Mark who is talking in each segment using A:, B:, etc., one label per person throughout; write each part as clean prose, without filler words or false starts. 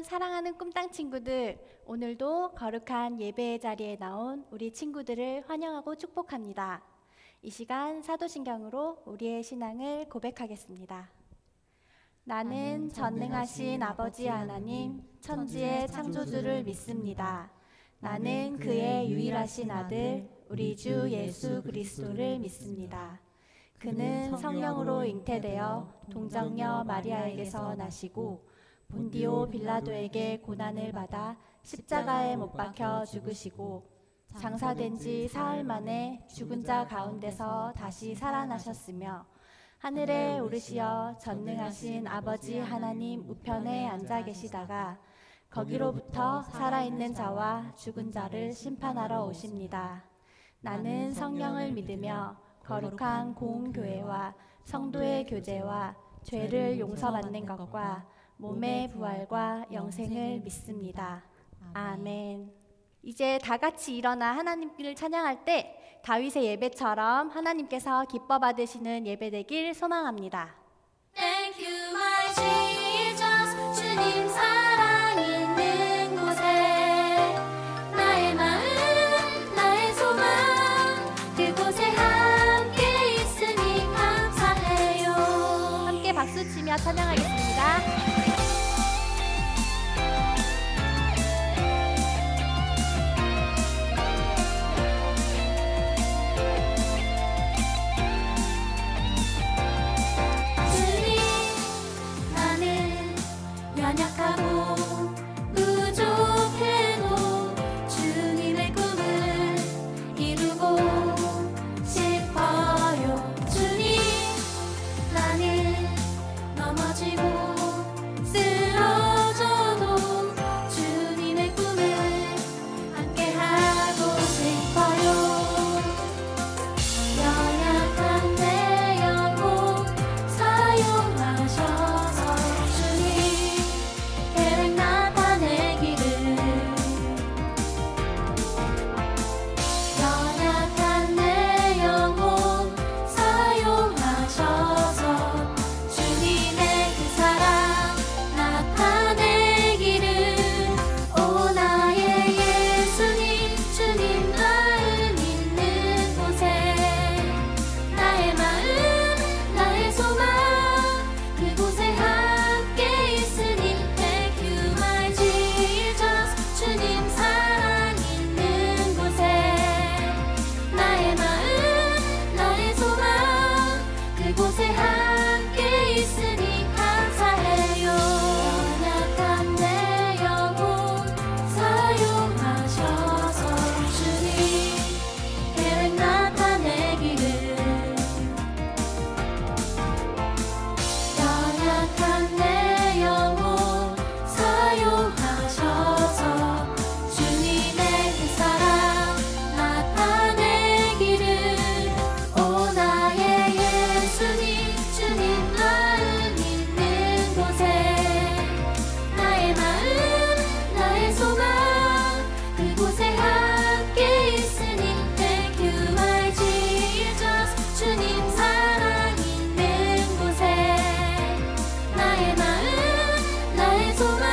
A: 사랑하는 꿈땅 친구들, 오늘도 거룩한 예배의 자리에 나온 우리 친구들을 환영하고 축복합니다. 이 시간 사도신경으로 우리의 신앙을 고백하겠습니다. 나는 전능하신 아버지 하나님, 천지의 창조주를 믿습니다. 나는 그의 유일하신 아들, 우리 주 예수 그리스도를 믿습니다. 그는 성령으로 잉태되어 동정녀 마리아에게서 나시고 본디오 빌라도에게 고난을 받아 십자가에 못 박혀 죽으시고 장사된 지 사흘 만에 죽은 자 가운데서 다시 살아나셨으며 하늘에 오르시어 전능하신 아버지 하나님 우편에 앉아 계시다가 거기로부터 살아있는 자와 죽은 자를 심판하러 오십니다. 나는 성령을 믿으며 거룩한 공교회와 성도의 교제와 죄를 용서받는 것과 몸의 부활과 영생을 믿습니다. 아멘. 이제 다 같이 일어나 하나님을 찬양할 때 다윗의 예배처럼 하나님께서 기뻐 받으시는 예배 되길 소망합니다.
B: Thank you, my Jesus. 주님 사랑 있는 곳에 나의 마음, 나의 소망 그곳에 함께 있으니 감사해요.
A: 함께 박수치며 찬양하겠습니다.
B: 연약하고 부족해도 주님의 꿈을 이루고 싶어요. 주님, 나는 넘어지고 쓰러져도 주님의 꿈을 함께하고 싶어요. 연약한 내 영혼 사용하셔서 계획 나타내기를 연약한 내 영혼 사용하셔서 주님의 그 사랑 나타내기를 오 나의 예수님 주님 마음 있는 곳에 나의 마음 나의 소망 그곳에 함께 있으니 주님 사랑 있는 곳에 나의 마음 나의 소망 그곳에 함께 있으니 감사해요. 연약한 내 영혼 사용하셔서 주님 계획 나타내기를 연약한 내 영혼 사용하셔서 주님의 그 사랑 나타내기를 오 나의 예수님 주님 마음 있는 곳에 나의 마음 나의 소망 그곳에 함께 있으니 Thank you my Jesus 주님 사랑 있는 곳에 나의 마음 나의 소망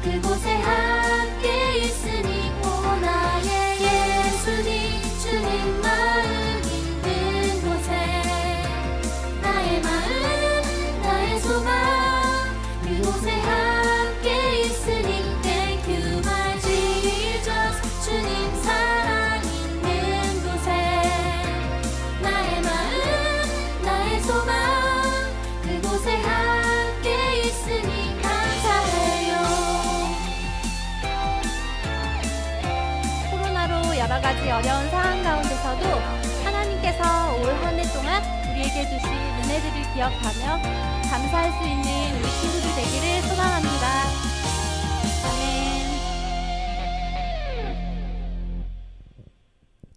B: 그곳에 함께 있으니 오 나의 예수님 주님 마음 있는 곳에 나의 마음 나의 소망 그곳에 함께 있으니 Thank you my Jesus 주님 사랑 있는 곳에 나의 마음 나의 소망 그곳에 함께 있으니 감사해요.
A: 코로나로 여러 가지 어려운 상황 가운데서도 하나님께서 올 한 해 동안 우리에게 주신 은혜들을 기억하며 감사할 수 있는 우리 친구들 되기를 소망합니다. 아멘.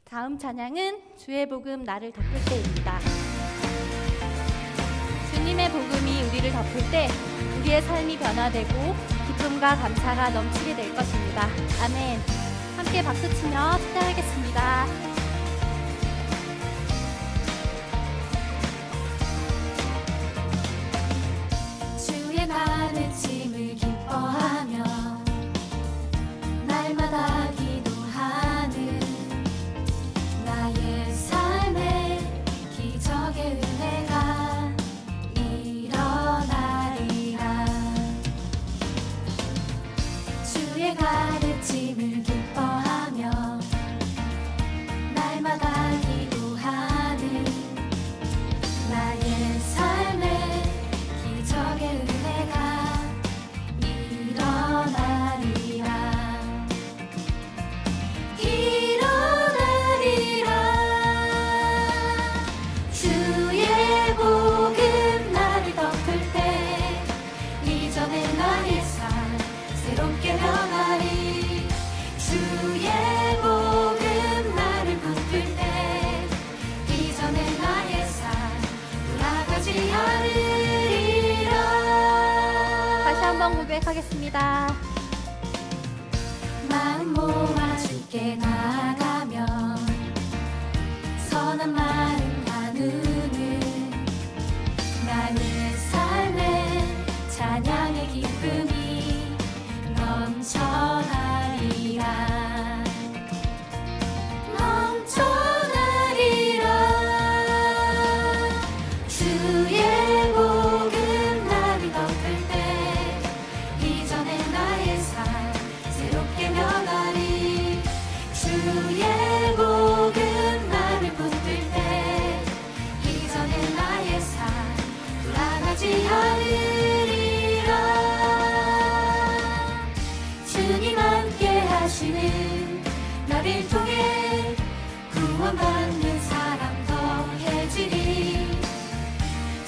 A: 다음 찬양은 주의 복음 나를 덮을 때입니다. 주님의 복음이 우리를 덮을 때 우리의 삶이 변화되고 기쁨과 감사가 넘치게 될 것입니다. 아멘. 함께 박수치며 찬양하겠습니다.
B: 주의 많은 짐을 기뻐하며
A: 기억하겠습니다.
B: 마음 모아 주께 나아가면 선한 마음 나누는 나는 삶의 찬양의 기쁨이 넘쳐나리라 주의 복음 나를 덮을 때 이전에 나의 삶 새롭게 변하리 주의 복음 나를 붙들 때 이전에 나의 삶 돌아가지 않으리라 주님 함께 하시는 나를 통해 구원받는 사람 더해지리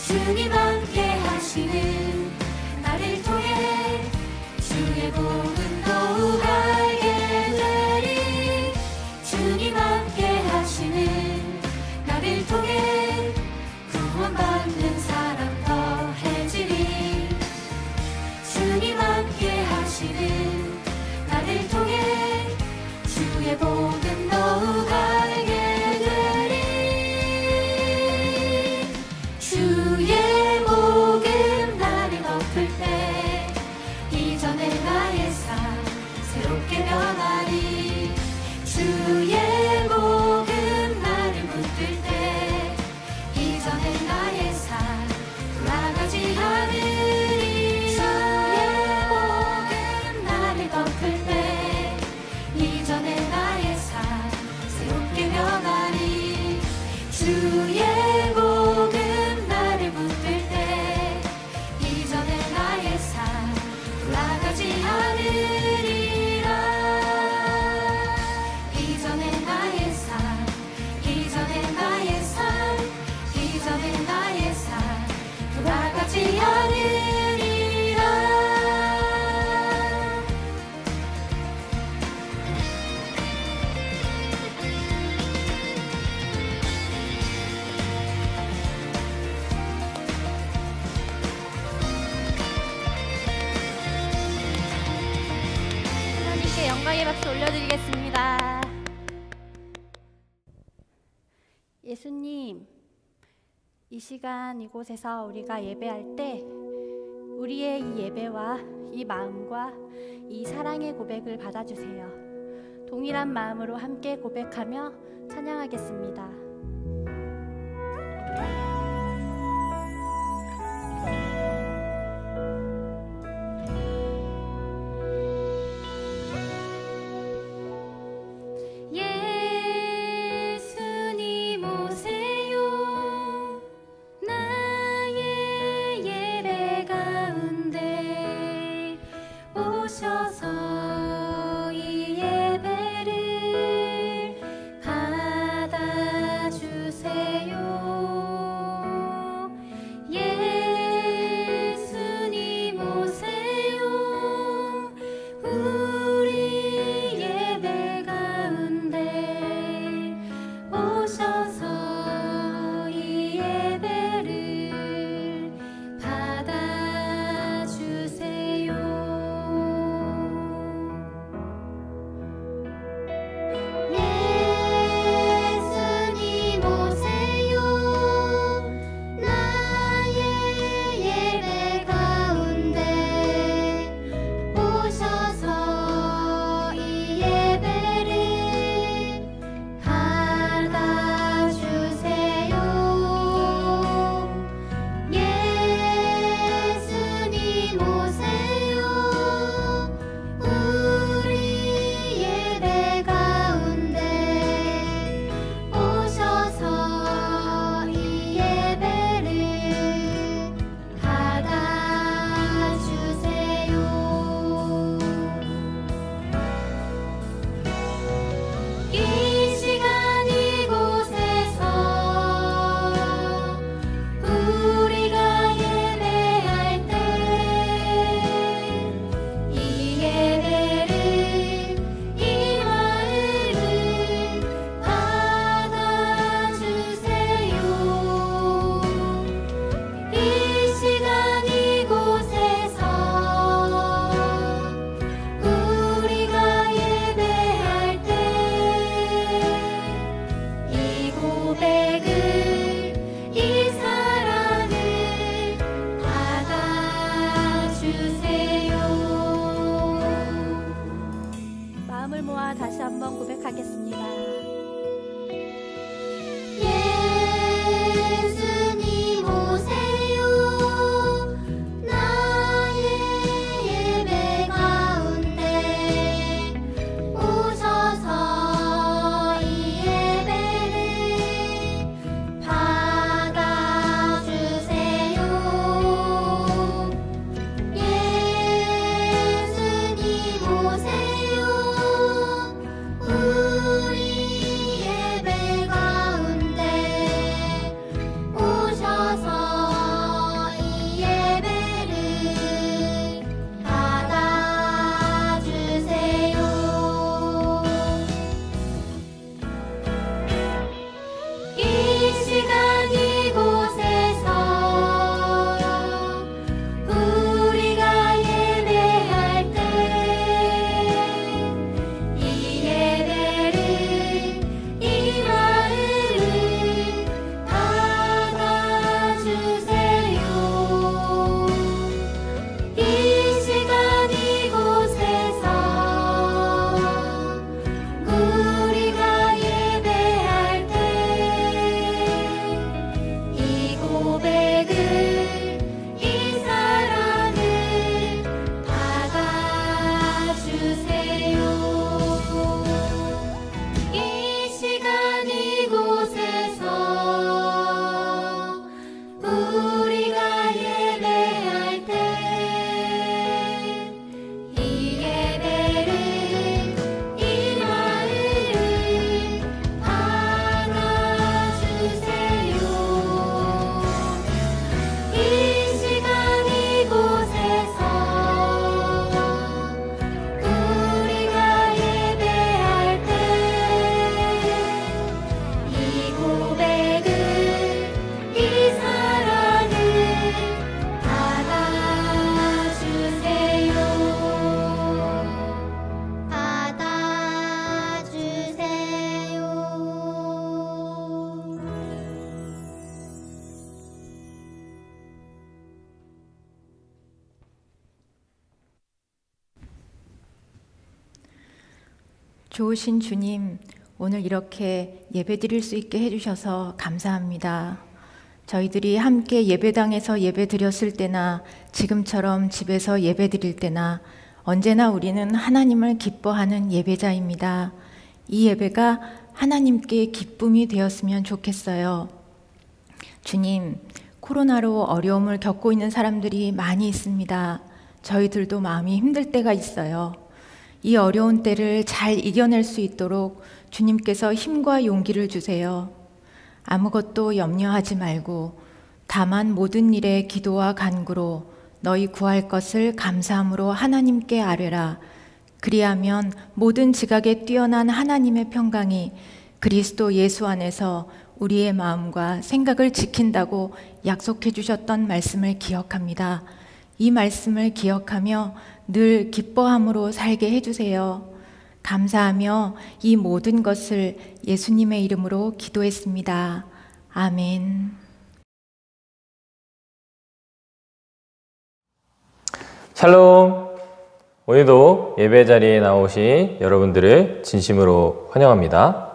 B: 주님 함께 하시는 나를 통해 주의 복음 더욱 알게 되리 주님 함께 하시는 나를 통해 구원받는 사람 더해지리 주님 함께 하시는 나를 통해 주의 복음 더욱 알게 되리 주의 복음 나를 덮을 때 이전에 나의 삶 새롭게 변하리 주의 복음 나를 붙들 때 이전에 나의 삶 돌아가지 않으리 주의 복음 나를 덮을 때 이전에 나의 삶 새롭게 변하리 주의 복음 나를 붙들 때 이전에 나의 삶 돌아가지 않으리라 이전에 나의 삶 이전에 나의 삶 이전에 나의 삶 돌아가지 않으리라
A: 하나님께 영광의 박수 올려드리겠습니다. 예수님, 이 시간 이곳에서 우리가 예배할 때 우리의 이 예배와 이 마음과 이 사랑의 고백을 받아주세요. 동일한 마음으로 함께 고백하며 찬양하겠습니다.
B: 예수님 오세요 나의 예배 가운데 오셔서 이 예배를 받아주세요
C: 좋으신 주님, 오늘 이렇게 예배드릴 수 있게 해주셔서 감사합니다. 저희들이 함께 예배당에서 예배드렸을 때나 지금처럼 집에서 예배드릴 때나 언제나 우리는 하나님을 기뻐하는 예배자입니다. 이 예배가 하나님께 기쁨이 되었으면 좋겠어요. 주님, 코로나로 어려움을 겪고 있는 사람들이 많이 있습니다. 저희들도 마음이 힘들 때가 있어요. 이 어려운 때를 잘 이겨낼 수 있도록 주님께서 힘과 용기를 주세요. 아무것도 염려하지 말고 다만 모든 일에 기도와 간구로 너희 구할 것을 감사함으로 하나님께 아뢰라. 그리하면 모든 지각에 뛰어난 하나님의 평강이 그리스도 예수 안에서 우리의 마음과 생각을 지킨다고 약속해 주셨던 말씀을 기억합니다. 이 말씀을 기억하며 늘 기뻐함으로 살게 해주세요. 감사하며 이 모든 것을 예수님의 이름으로 기도했습니다. 아멘.
D: 샬롬! 오늘도 예배 자리에 나오신 여러분들을 진심으로 환영합니다.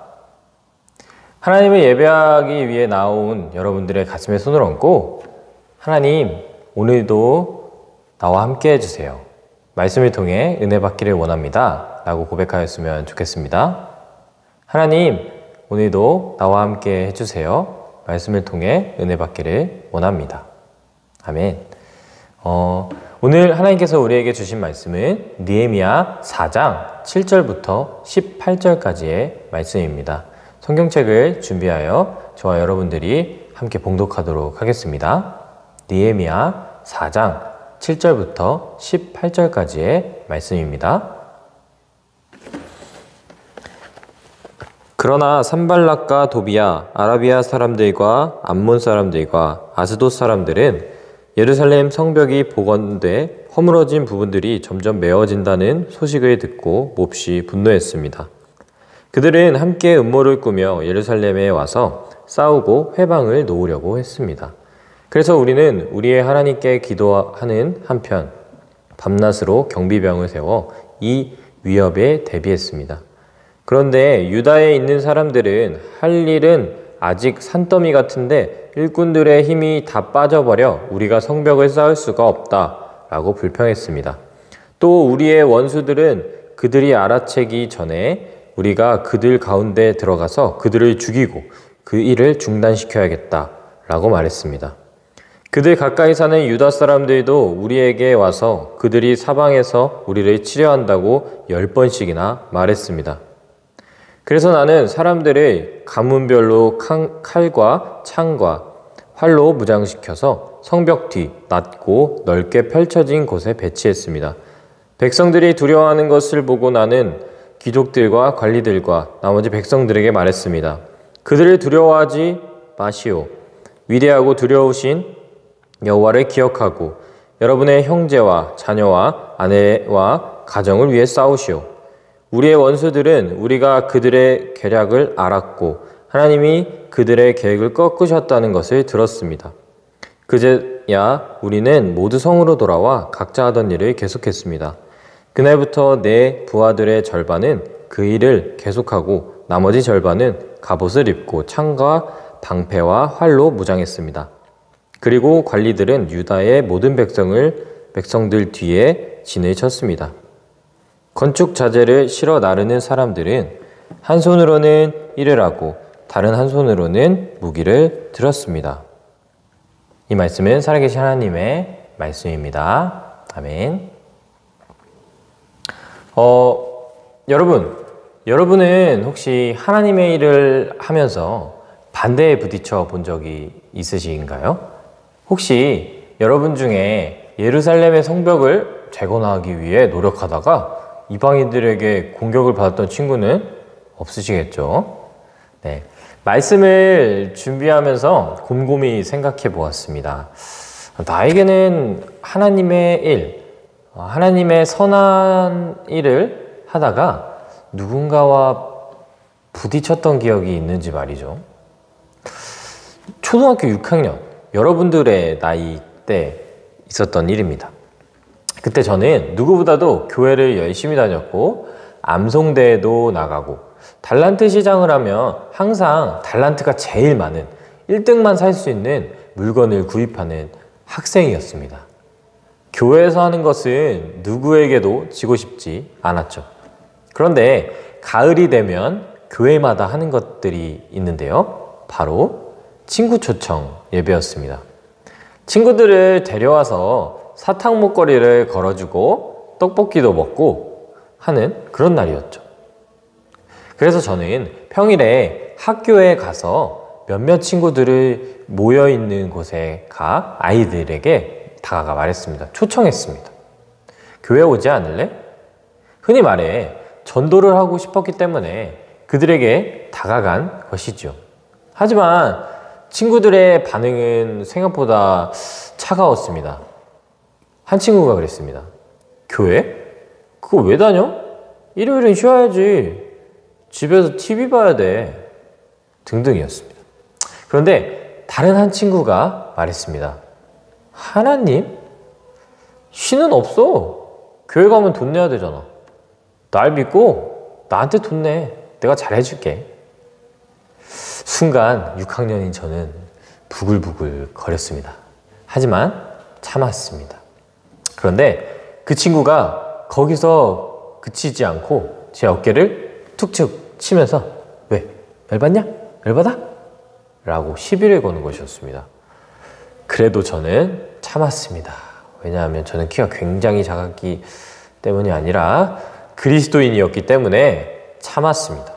D: 하나님을 예배하기 위해 나온 여러분들의 가슴에 손을 얹고 하나님, 오늘도 나와 함께 해주세요. 말씀을 통해 은혜 받기를 원합니다. 라고 고백하였으면 좋겠습니다. 하나님, 오늘도 나와 함께 해주세요. 말씀을 통해 은혜 받기를 원합니다. 아멘. 오늘 하나님께서 우리에게 주신 말씀은 느헤미야 4장 7절부터 18절까지의 말씀입니다. 성경책을 준비하여 저와 여러분들이 함께 봉독하도록 하겠습니다. 느헤미야 4장 7절부터 18절까지의 말씀입니다. 그러나 산발락과 도비야, 아라비아 사람들과 암몬 사람들과 아스돗 사람들은 예루살렘 성벽이 복원돼 허물어진 부분들이 점점 메워진다는 소식을 듣고 몹시 분노했습니다. 그들은 함께 음모를 꾸며 예루살렘에 와서 싸우고 회방을 놓으려고 했습니다. 그래서 우리는 우리의 하나님께 기도하는 한편 밤낮으로 경비병을 세워 이 위협에 대비했습니다. 그런데 유다에 있는 사람들은 할 일은 아직 산더미 같은데 일꾼들의 힘이 다 빠져버려 우리가 성벽을 쌓을 수가 없다라고 불평했습니다. 또 우리의 원수들은 그들이 알아채기 전에 우리가 그들 가운데 들어가서 그들을 죽이고 그 일을 중단시켜야겠다라고 말했습니다. 그들 가까이 사는 유다 사람들도 우리에게 와서 그들이 사방에서 우리를 치려한다고 10번씩이나 말했습니다. 그래서 나는 사람들을 가문별로 칼과 창과 활로 무장시켜서 성벽 뒤 낮고 넓게 펼쳐진 곳에 배치했습니다. 백성들이 두려워하는 것을 보고 나는 귀족들과 관리들과 나머지 백성들에게 말했습니다. 그들을 두려워하지 마시오. 위대하고 두려우신 여호와를 기억하고 여러분의 형제와 자녀와 아내와 가정을 위해 싸우시오. 우리의 원수들은 우리가 그들의 계략을 알았고 하나님이 그들의 계획을 꺾으셨다는 것을 들었습니다. 그제야 우리는 모두 성으로 돌아와 각자 하던 일을 계속했습니다. 그날부터 내 부하들의 절반은 그 일을 계속하고 나머지 절반은 갑옷을 입고 창과 방패와 활로 무장했습니다. 그리고 관리들은 유다의 모든 백성들 뒤에 진을 쳤습니다. 건축 자재를 실어 나르는 사람들은 한 손으로는 일을 하고 다른 한 손으로는 무기를 들었습니다. 이 말씀은 살아계신 하나님의 말씀입니다. 아멘. 여러분은 혹시 하나님의 일을 하면서 반대에 부딪혀 본 적이 있으신가요? 혹시 여러분 중에 예루살렘의 성벽을 재건하기 위해 노력하다가 이방인들에게 공격을 받았던 친구는 없으시겠죠? 네. 말씀을 준비하면서 곰곰이 생각해 보았습니다. 나에게는 하나님의 일, 하나님의 선한 일을 하다가 누군가와 부딪혔던 기억이 있는지 말이죠. 초등학교 6학년, 여러분들의 나이 때 있었던 일입니다. 그때 저는 누구보다도 교회를 열심히 다녔고 암송대회도 나가고 달란트 시장을 하면 항상 달란트가 제일 많은 1등만 살 수 있는 물건을 구입하는 학생이었습니다. 교회에서 하는 것은 누구에게도 지고 싶지 않았죠. 그런데 가을이 되면 교회마다 하는 것들이 있는데요. 바로 친구 초청 예배였습니다. 친구들을 데려와서 사탕 목걸이를 걸어주고 떡볶이도 먹고 하는 그런 날이었죠. 그래서 저는 평일에 학교에 가서 몇몇 친구들을 모여있는 곳에 가 아이들에게 다가가 말했습니다. 초청했습니다. 교회 오지 않을래? 흔히 말해 전도를 하고 싶었기 때문에 그들에게 다가간 것이죠. 하지만 친구들의 반응은 생각보다 차가웠습니다. 한 친구가 그랬습니다. 교회? 그거 왜 다녀? 일요일은 쉬어야지. 집에서 TV 봐야 돼. 등등이었습니다. 그런데 다른 한 친구가 말했습니다. 하나님? 쉬는 없어. 교회 가면 돈 내야 되잖아. 날 믿고 나한테 돈 내. 내가 잘해줄게. 순간 6학년인 저는 부글부글 거렸습니다. 하지만 참았습니다. 그런데 그 친구가 거기서 그치지 않고 제 어깨를 툭툭 치면서 왜? 열받냐? 열받아? 라고 시비를 거는 것이었습니다. 그래도 저는 참았습니다. 왜냐하면 저는 키가 굉장히 작았기 때문이 아니라 그리스도인이었기 때문에 참았습니다.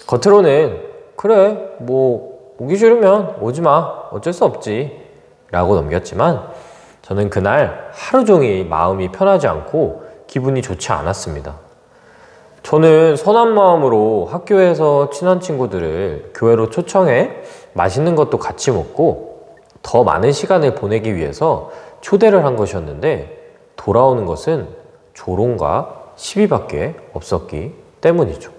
D: 겉으로는 그래 뭐 오기 싫으면 오지 마 어쩔 수 없지 라고 넘겼지만 저는 그날 하루 종일 마음이 편하지 않고 기분이 좋지 않았습니다. 저는 선한 마음으로 학교에서 친한 친구들을 교회로 초청해 맛있는 것도 같이 먹고 더 많은 시간을 보내기 위해서 초대를 한 것이었는데 돌아오는 것은 조롱과 시비밖에 없었기 때문이죠.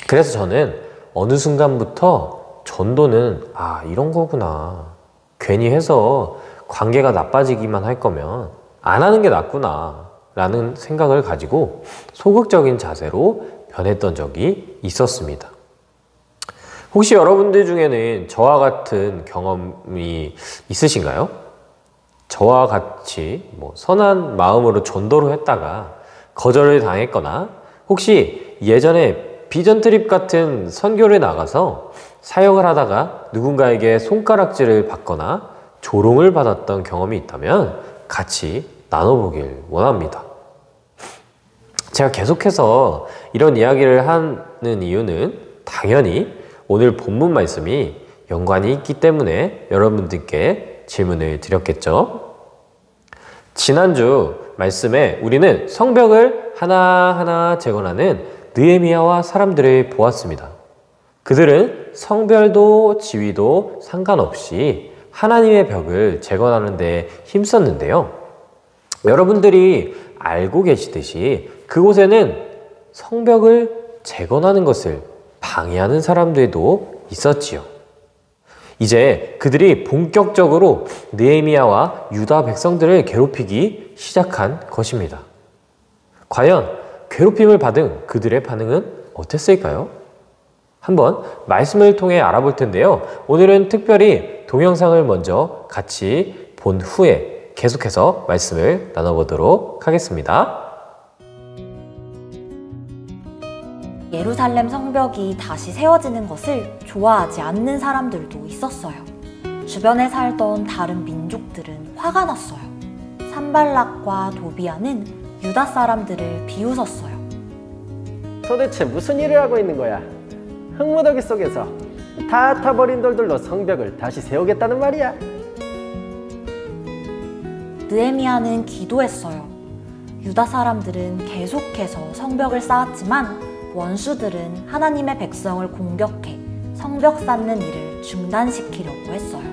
D: 그래서 저는 어느 순간부터 전도는 이런 거구나. 괜히 해서 관계가 나빠지기만 할 거면 안 하는 게 낫구나 라는 생각을 가지고 소극적인 자세로 변했던 적이 있었습니다. 혹시 여러분들 중에는 저와 같은 경험이 있으신가요? 저와 같이 선한 마음으로 전도를 했다가 거절을 당했거나 혹시 예전에 비전 트립 같은 선교를 나가서 사역을 하다가 누군가에게 손가락질을 받거나 조롱을 받았던 경험이 있다면 같이 나눠보길 원합니다. 제가 계속해서 이런 이야기를 하는 이유는 당연히 오늘 본문 말씀이 연관이 있기 때문에 여러분들께 질문을 드렸겠죠. 지난주 말씀에 우리는 성벽을 하나하나 재건하는 느헤미야와 사람들을 보았습니다. 그들은 성별도 지위도 상관없이 하나님의 벽을 재건하는 데 힘썼는데요. 여러분들이 알고 계시듯이 그곳에는 성벽을 재건하는 것을 방해하는 사람들도 있었지요. 이제 그들이 본격적으로 느헤미야와 유다 백성들을 괴롭히기 시작한 것입니다. 과연 괴롭힘을 받은 그들의 반응은 어땠을까요? 한번 말씀을 통해 알아볼 텐데요. 오늘은 특별히 동영상을 먼저 같이 본 후에 계속해서 말씀을 나눠보도록 하겠습니다.
E: 예루살렘 성벽이 다시 세워지는 것을 좋아하지 않는 사람들도 있었어요. 주변에 살던 다른 민족들은 화가 났어요. 산발락과 도비아는 유다 사람들을 비웃었어요.
F: 도대체 무슨 일을 하고 있는 거야? 흙무더기 속에서 다 타버린 돌들로 성벽을 다시 세우겠다는 말이야?
E: 느헤미야는 기도했어요. 유다 사람들은 계속해서 성벽을 쌓았지만 원수들은 하나님의 백성을 공격해 성벽 쌓는 일을 중단시키려고 했어요.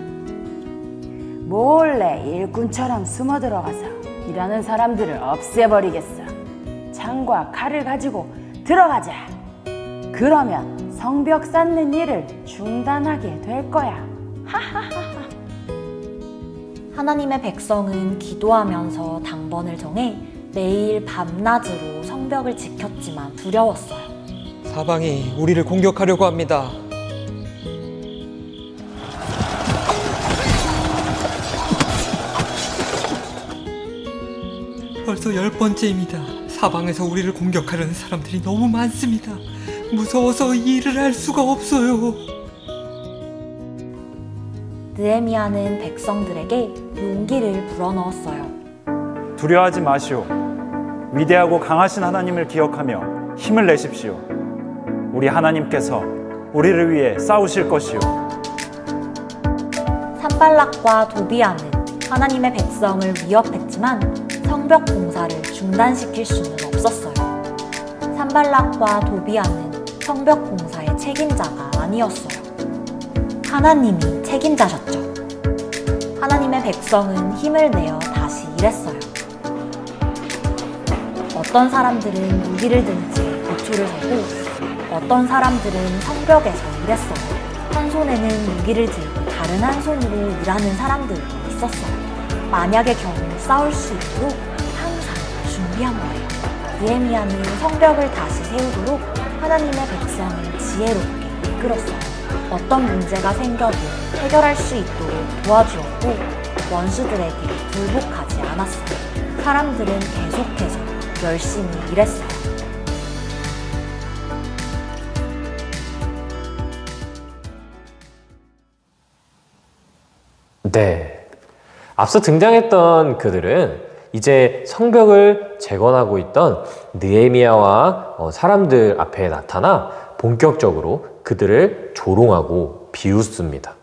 G: 몰래 일꾼처럼 숨어 들어가서 일하는 사람들을 없애버리겠어. 창과 칼을 가지고 들어가자. 그러면 성벽 쌓는 일을 중단하게 될 거야.
E: 하나님의 백성은 기도하면서 당번을 정해 매일 밤낮으로 성벽을 지켰지만 두려웠어요.
H: 사방이 우리를 공격하려고 합니다. 벌써 10번째입니다. 사방에서 우리를 공격하려는 사람들이 너무 많습니다. 무서워서 일을 할 수가 없어요.
E: 느헤미야는 백성들에게 용기를 불어넣었어요.
I: 두려워하지 마시오. 위대하고 강하신 하나님을 기억하며 힘을 내십시오. 우리 하나님께서 우리를 위해 싸우실 것이오.
E: 산발락과 도비아는 하나님의 백성을 위협했지만 성벽 공사를 중단시킬 수는 없었어요. 산발락과 도비아는 성벽 공사의 책임자가 아니었어요. 하나님이 책임자셨죠. 하나님의 백성은 힘을 내어 다시 일했어요. 어떤 사람들은 무기를 든 채 고초를 서고 어떤 사람들은 성벽에서 일했어요. 한 손에는 무기를 들고 다른 한 손으로 일하는 사람들도 있었어요. 만약의 경우 싸울 수 있도록 항상 준비한 거예요. 느헤미야는 성벽을 다시 세우도록 하나님의 백성을 지혜롭게 이끌었어요. 어떤 문제가 생겨도 해결할 수 있도록 도와주었고 원수들에게 굴복하지 않았어요. 사람들은 계속해서 열심히 일했어요.
D: 네. 앞서 등장했던 그들은 이제 성벽을 재건하고 있던 느헤미야와 사람들 앞에 나타나 본격적으로 그들을 조롱하고 비웃습니다.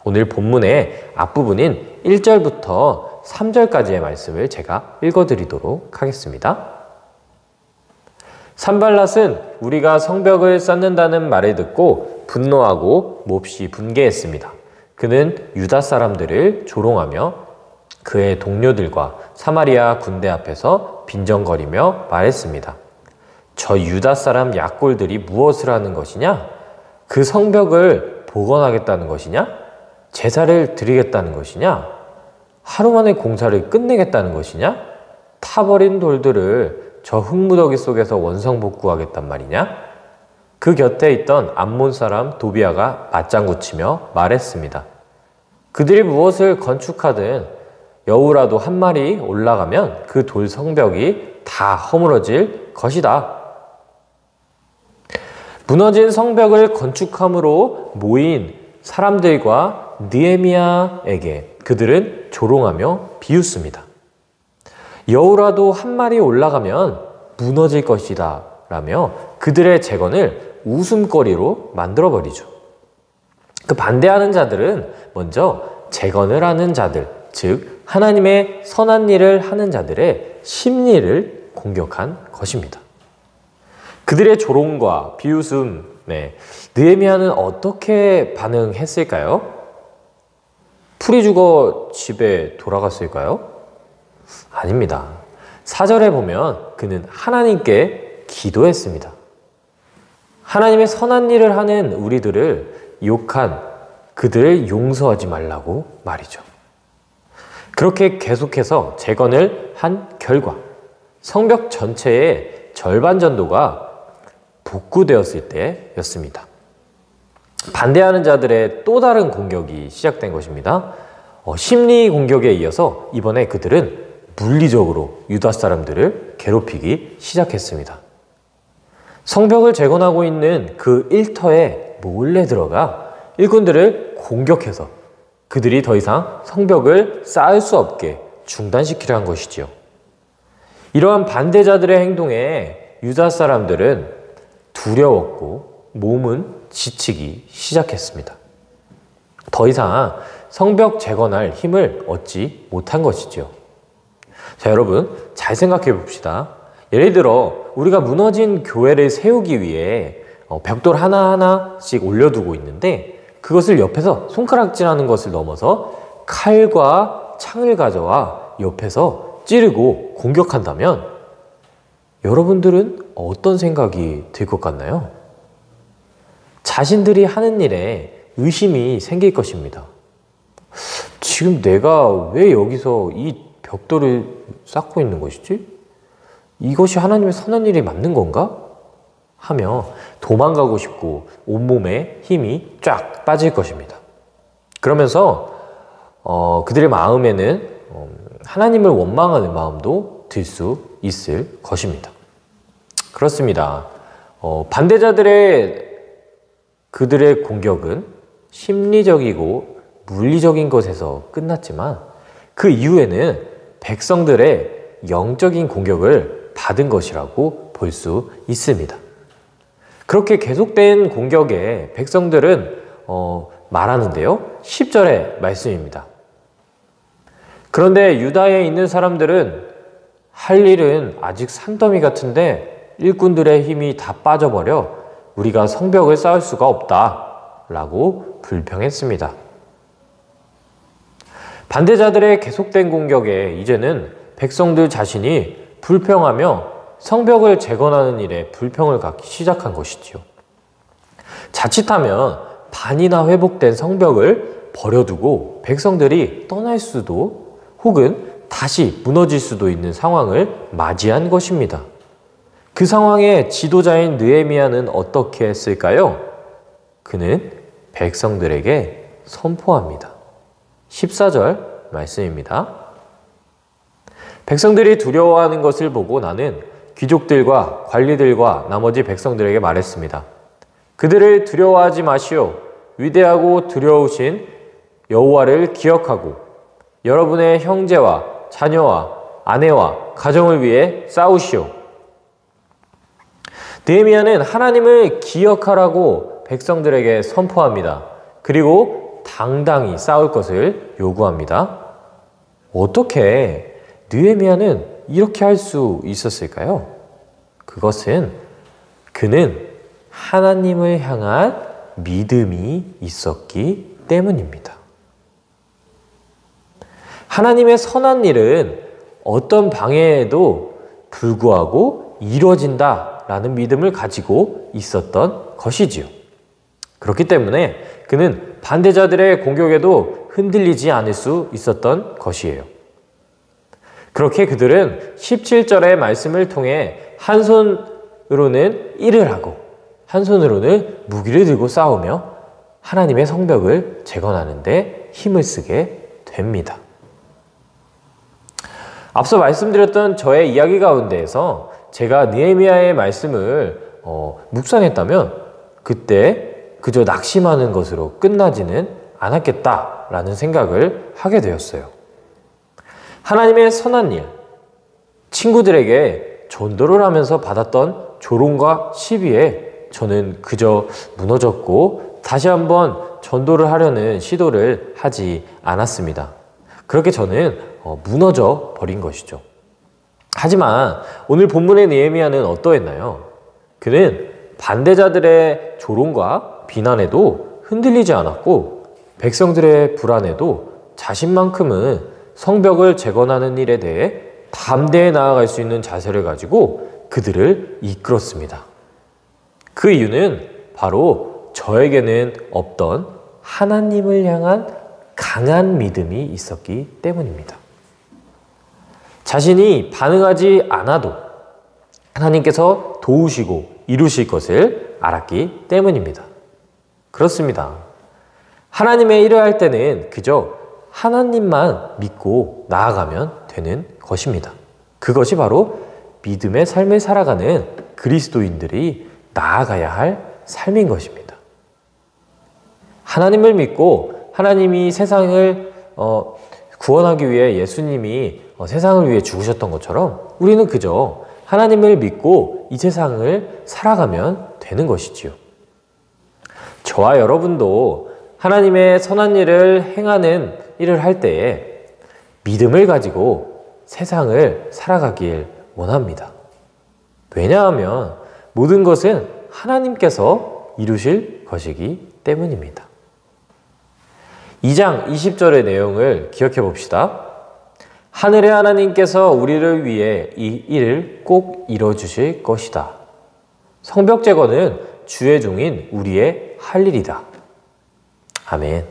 D: 오늘 본문의 앞부분인 1절부터 3절까지의 말씀을 제가 읽어드리도록 하겠습니다. 산발랏은 우리가 성벽을 쌓는다는 말을 듣고 분노하고 몹시 분개했습니다. 그는 유다 사람들을 조롱하며 그의 동료들과 사마리아 군대 앞에서 빈정거리며 말했습니다. 저 유다 사람 약골들이 무엇을 하는 것이냐? 그 성벽을 복원하겠다는 것이냐? 제사를 드리겠다는 것이냐? 하루 만에 공사를 끝내겠다는 것이냐? 타버린 돌들을 저 흙무더기 속에서 원성복구하겠단 말이냐? 그 곁에 있던 암몬 사람 도비아가 맞장구치며 말했습니다. 그들이 무엇을 건축하든 여우라도 한 마리 올라가면 그 돌 성벽이 다 허물어질 것이다. 무너진 성벽을 건축함으로 모인 사람들과 느헤미야에게 그들은 조롱하며 비웃습니다. 여우라도 한 마리 올라가면 무너질 것이다 라며 그들의 재건을 웃음거리로 만들어버리죠. 그 반대하는 자들은 먼저 재건을 하는 자들, 즉 하나님의 선한 일을 하는 자들의 심리를 공격한 것입니다. 그들의 조롱과 비웃음, 느헤미야는 어떻게 반응했을까요? 풀이 죽어 집에 돌아갔을까요? 아닙니다. 4절에 보면 그는 하나님께 기도했습니다. 하나님의 선한 일을 하는 우리들을 욕한 그들을 용서하지 말라고 말이죠. 그렇게 계속해서 재건을 한 결과 성벽 전체의 절반 정도가 복구되었을 때였습니다. 반대하는 자들의 또 다른 공격이 시작된 것입니다. 심리 공격에 이어서 이번에 그들은 물리적으로 유다 사람들을 괴롭히기 시작했습니다. 성벽을 재건하고 있는 그 일터에 몰래 들어가 일꾼들을 공격해서 그들이 더 이상 성벽을 쌓을 수 없게 중단시키려 한 것이지요. 이러한 반대자들의 행동에 유다 사람들은 두려웠고 몸은 지치기 시작했습니다. 더 이상 성벽 재건할 힘을 얻지 못한 것이죠. 자, 여러분 잘 생각해 봅시다. 예를 들어 우리가 무너진 교회를 세우기 위해 벽돌 하나하나씩 올려두고 있는데 그것을 옆에서 손가락질하는 것을 넘어서 칼과 창을 가져와 옆에서 찌르고 공격한다면 여러분들은 어떤 생각이 들 것 같나요? 자신들이 하는 일에 의심이 생길 것입니다. 지금 내가 왜 여기서 이 벽돌을 쌓고 있는 것이지? 이것이 하나님의 선한 일이 맞는 건가? 하며 도망가고 싶고 온몸에 힘이 쫙 빠질 것입니다. 그러면서 그들의 마음에는 하나님을 원망하는 마음도 들 수 있을 것입니다. 그렇습니다. 그들의 공격은 심리적이고 물리적인 것에서 끝났지만 그 이후에는 백성들의 영적인 공격을 받은 것이라고 볼 수 있습니다. 그렇게 계속된 공격에 백성들은 말하는데요. 10절의 말씀입니다. 그런데 유다에 있는 사람들은 할 일은 아직 산더미 같은데 일꾼들의 힘이 다 빠져버려 우리가 성벽을 쌓을 수가 없다 라고 불평했습니다. 반대자들의 계속된 공격에 이제는 백성들 자신이 불평하며 성벽을 재건하는 일에 불평을 갖기 시작한 것이지요. 자칫하면 반이나 회복된 성벽을 버려두고 백성들이 떠날 수도 혹은 다시 무너질 수도 있는 상황을 맞이한 것입니다. 그 상황에 지도자인 느헤미야는 어떻게 했을까요? 그는 백성들에게 선포합니다. 14절 말씀입니다. 백성들이 두려워하는 것을 보고 나는 귀족들과 관리들과 나머지 백성들에게 말했습니다. 그들을 두려워하지 마시오. 위대하고 두려우신 여호와를 기억하고 여러분의 형제와 자녀와 아내와 가정을 위해 싸우시오. 느헤미야는 하나님을 기억하라고 백성들에게 선포합니다. 그리고 당당히 싸울 것을 요구합니다. 어떻게 느헤미야는 이렇게 할 수 있었을까요? 그것은 그는 하나님을 향한 믿음이 있었기 때문입니다. 하나님의 선한 일은 어떤 방해에도 불구하고 이루어진다라는 믿음을 가지고 있었던 것이지요. 그렇기 때문에 그는 반대자들의 공격에도 흔들리지 않을 수 있었던 것이에요. 그렇게 그들은 17절의 말씀을 통해 한 손으로는 일을 하고 한 손으로는 무기를 들고 싸우며 하나님의 성벽을 재건하는 데 힘을 쓰게 됩니다. 앞서 말씀드렸던 저의 이야기 가운데에서 제가 느헤미야의 말씀을 묵상했다면 그때 그저 낙심하는 것으로 끝나지는 않았겠다라는 생각을 하게 되었어요. 하나님의 선한 일, 친구들에게 전도를 하면서 받았던 조롱과 시비에 저는 그저 무너졌고 다시 한번 전도를 하려는 시도를 하지 않았습니다. 그렇게 저는 무너져 버린 것이죠. 하지만 오늘 본문의 느헤미야는 어떠했나요? 그는 반대자들의 조롱과 비난에도 흔들리지 않았고 백성들의 불안에도 자신만큼은 성벽을 재건하는 일에 대해 담대히 나아갈 수 있는 자세를 가지고 그들을 이끌었습니다. 그 이유는 바로 저에게는 없던 하나님을 향한 강한 믿음이 있었기 때문입니다. 자신이 반응하지 않아도 하나님께서 도우시고 이루실 것을 알았기 때문입니다. 그렇습니다. 하나님의 일을 할 때는 그저 하나님만 믿고 나아가면 되는 것입니다. 그것이 바로 믿음의 삶을 살아가는 그리스도인들이 나아가야 할 삶인 것입니다. 하나님을 믿고 하나님이 세상을 구원하기 위해 예수님이 세상을 위해 죽으셨던 것처럼 우리는 그저 하나님을 믿고 이 세상을 살아가면 되는 것이지요. 저와 여러분도 하나님의 선한 일을 행하는 일을 할 때에 믿음을 가지고 세상을 살아가길 원합니다. 왜냐하면 모든 것은 하나님께서 이루실 것이기 때문입니다. 2장 20절의 내용을 기억해 봅시다. 하늘의 하나님께서 우리를 위해 이 일을 꼭 이뤄주실 것이다. 성벽 재건은 주의 종인 우리의 할 일이다. 아멘.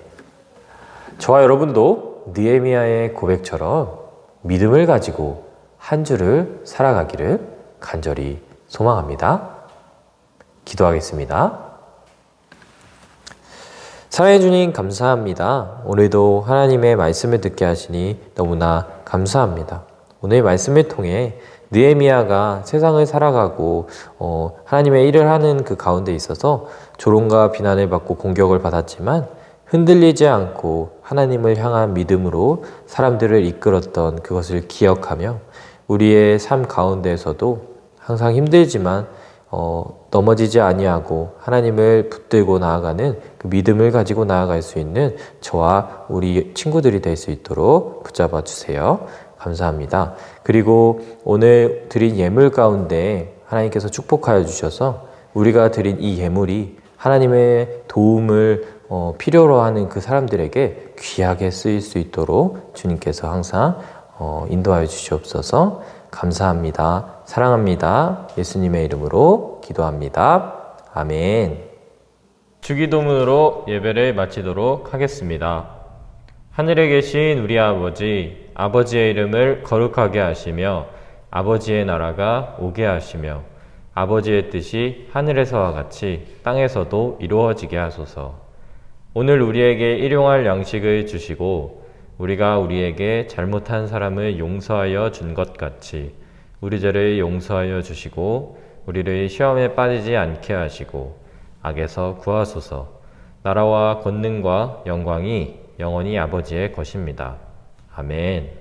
D: 저와 여러분도 느헤미야의 고백처럼 믿음을 가지고 한 주를 살아가기를 간절히 소망합니다. 기도하겠습니다. 사랑해 주님 감사합니다. 오늘도 하나님의 말씀을 듣게 하시니 너무나 감사합니다. 오늘 말씀을 통해 느헤미야가 세상을 살아가고 하나님의 일을 하는 그 가운데 있어서 조롱과 비난을 받고 공격을 받았지만 흔들리지 않고 하나님을 향한 믿음으로 사람들을 이끌었던 그것을 기억하며 우리의 삶 가운데에서도 항상 힘들지만 넘어지지 아니하고 하나님을 붙들고 나아가는 그 믿음을 가지고 나아갈 수 있는 저와 우리 친구들이 될 수 있도록 붙잡아 주세요. 감사합니다. 그리고 오늘 드린 예물 가운데 하나님께서 축복하여 주셔서 우리가 드린 이 예물이 하나님의 도움을 필요로 하는 그 사람들에게 귀하게 쓰일 수 있도록 주님께서 항상 인도하여 주시옵소서. 감사합니다. 사랑합니다. 예수님의 이름으로 기도합니다. 아멘. 주기도문으로 예배를 마치도록 하겠습니다. 하늘에 계신 우리 아버지, 아버지의 이름을 거룩하게 하시며 아버지의 나라가 오게 하시며 아버지의 뜻이 하늘에서와 같이 땅에서도 이루어지게 하소서. 오늘 우리에게 일용할 양식을 주시고 우리가 우리에게 잘못한 사람을 용서하여 준 것 같이 우리 죄를 용서하여 주시고 우리를 시험에 빠지지 않게 하시고 악에서 구하소서. 나라와 권능과 영광이 영원히 아버지의 것입니다. 아멘.